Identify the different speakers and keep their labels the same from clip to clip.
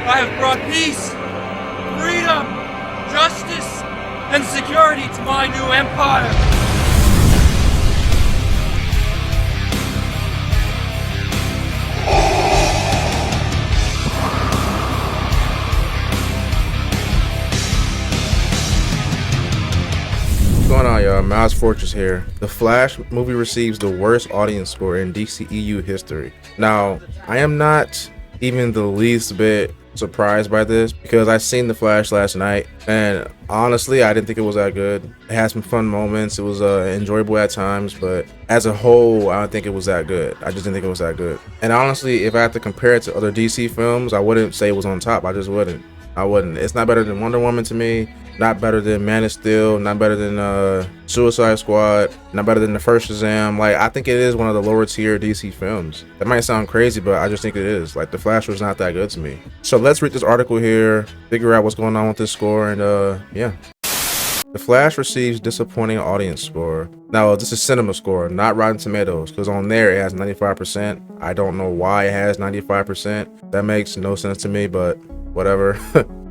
Speaker 1: I have brought peace, freedom, justice, and security to my new empire.
Speaker 2: What's going on, y'all? Miles Fortress here. The Flash movie receives the worst audience score in DCEU history. Now, I am not even the least bit surprised by this because I seen The Flash last night, and honestly, I didn't think it was that good. It had some fun moments. It was enjoyable at times, but as a whole, I don't think it was that good. I just didn't think it was that good. And honestly, if I had to compare it to other DC films, I wouldn't say it was on top. I just wouldn't. I wouldn't. It's not better than Wonder Woman to me. Not better than Man of Steel. Not better than Suicide Squad. Not better than the first Shazam. Like, I think it is one of the lower tier DC films. That might sound crazy, but I just think it is. Like, The Flash was not that good to me. So let's read this article here, figure out what's going on with this score, and yeah. The Flash receives disappointing audience score. Now, this is cinema score, not Rotten Tomatoes, because on there it has 95%. I don't know why it has 95%. That makes no sense to me, but whatever.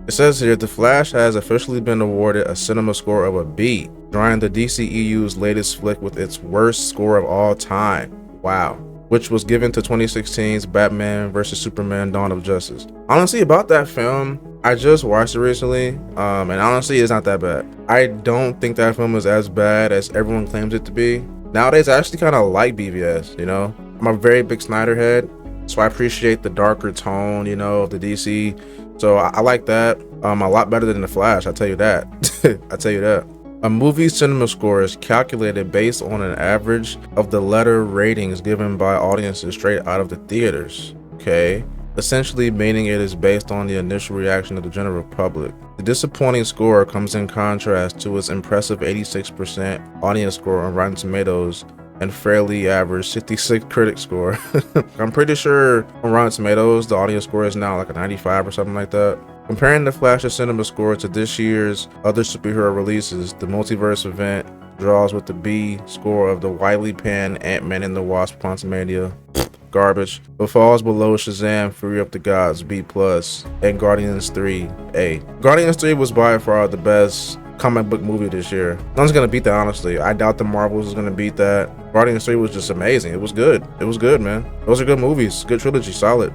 Speaker 2: It says here, The Flash has officially been awarded a cinema score of a B, drawing the DCEU's latest flick with its worst score of all time. Wow. Which was given to 2016's Batman vs Superman Dawn of Justice. Honestly, about that film, I just watched it recently, and honestly, it's not that bad. I don't think that film is as bad as everyone claims it to be. Nowadays, I actually kind of like BVS, you know? I'm a very big Snyder head, so I appreciate the darker tone, you know, of the DC. So I like that a lot better than The Flash, I tell you that. I tell you that. A movie's cinema score is calculated based on an average of the letter ratings given by audiences straight out of the theaters. Okay, essentially meaning it is based on the initial reaction of the general public. The disappointing score comes in contrast to its impressive 86% audience score on Rotten Tomatoes and fairly average 66 critic score. I'm pretty sure on Rotten Tomatoes the audience score is now like a 95 or something like that. Comparing The Flash's cinema score to this year's other superhero releases, the multiverse event draws with the B score of the widely panned Ant-Man and the Wasp Quantumania, garbage, but falls below Shazam Fury of the Gods B+, and Guardians 3 A. Guardians 3 was by far the best comic book movie this year. No one's gonna beat that, honestly. I doubt the Marvels is gonna beat that. Guardians 3 was just amazing. It was good. It was good, man. Those are good movies. Good trilogy. Solid.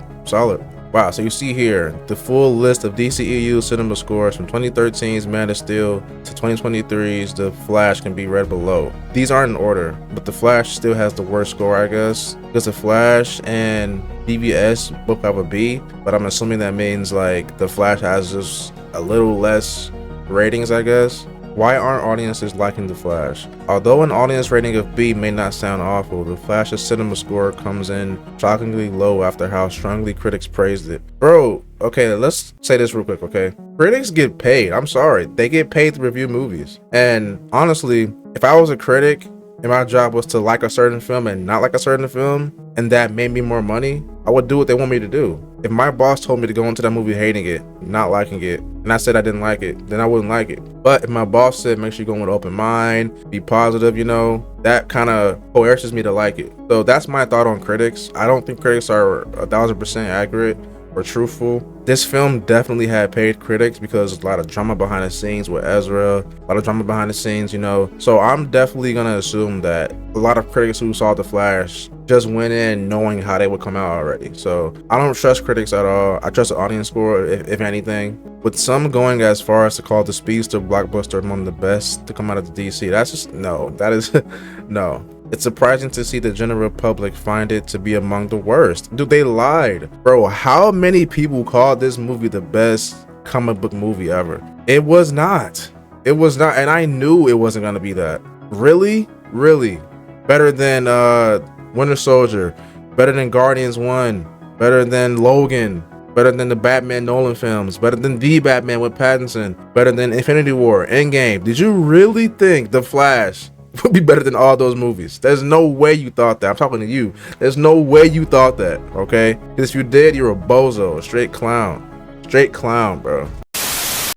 Speaker 2: Wow, so you see here the full list of DCEU cinema scores from 2013's Man of Steel to 2023's The Flash can be read below. These aren't in order, but The Flash still has the worst score, I guess, because The Flash and BVS both have a B, but I'm assuming that means like The Flash has just a little less ratings, I guess. Why aren't audiences liking The Flash? Although an audience rating of B may not sound awful, The Flash's cinema score comes in shockingly low after how strongly critics praised it. Bro, okay, let's say this real quick, okay? Critics get paid. I'm sorry. They get paid to review movies. And honestly, if I was a critic and my job was to like a certain film and not like a certain film, and that made me more money, I would do what they want me to do. If my boss told me to go into that movie hating it, not liking it, and I said I didn't like it, then I wouldn't like it. But if my boss said make sure you go with an open mind, be positive, you know, that kind of coerces me to like it. So that's my thought on critics. I don't think critics are 1000% accurate or truthful. This film definitely had paid critics because there's a lot of drama behind the scenes with Ezra, a lot of drama behind the scenes, you know. So I'm definitely gonna assume that a lot of critics who saw The Flash just went in knowing how they would come out already. So I don't trust critics at all. I trust the audience score, if anything. With some going as far as to call the Speedster blockbuster one of the best to come out of the DC, that's just, no, that is, no. It's surprising to see the general public find it to be among the worst. Dude, they lied. Bro, how many people called this movie the best comic book movie ever? It was not. It was not, and I knew it wasn't gonna be that. Really? Really? Better than Winter Soldier, better than Guardians 1, better than Logan, better than the Batman Nolan films, better than The Batman with Pattinson, better than Infinity War, Endgame. Did you really think The Flash would be better than all those movies? There's no way you thought that. I'm talking to you. There's no way you thought that, okay? Because if you did, you're a bozo, a straight clown, bro.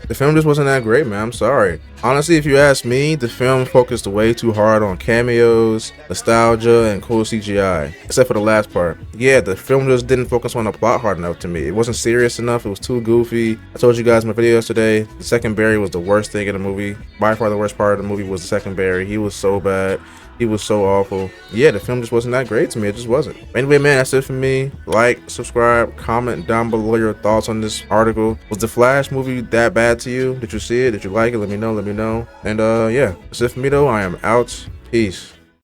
Speaker 2: The film just wasn't that great, man. I'm sorry. Honestly, if you ask me, the film focused way too hard on cameos, nostalgia, and cool CGI. Except for the last part. Yeah, the film just didn't focus on the plot hard enough to me. It wasn't serious enough, it was too goofy. I told you guys in my video yesterday, the second Barry was the worst thing in the movie. By far the worst part of the movie was the second Barry. He was so bad. He was so awful. Yeah, the film just wasn't that great to me. It just wasn't. Anyway, man, that's it for me. Like, subscribe, comment down below your thoughts on this article. Was the Flash movie that bad to you? Did you see it? Did you like it? Let me know. And yeah, that's it for me though. I am out. Peace.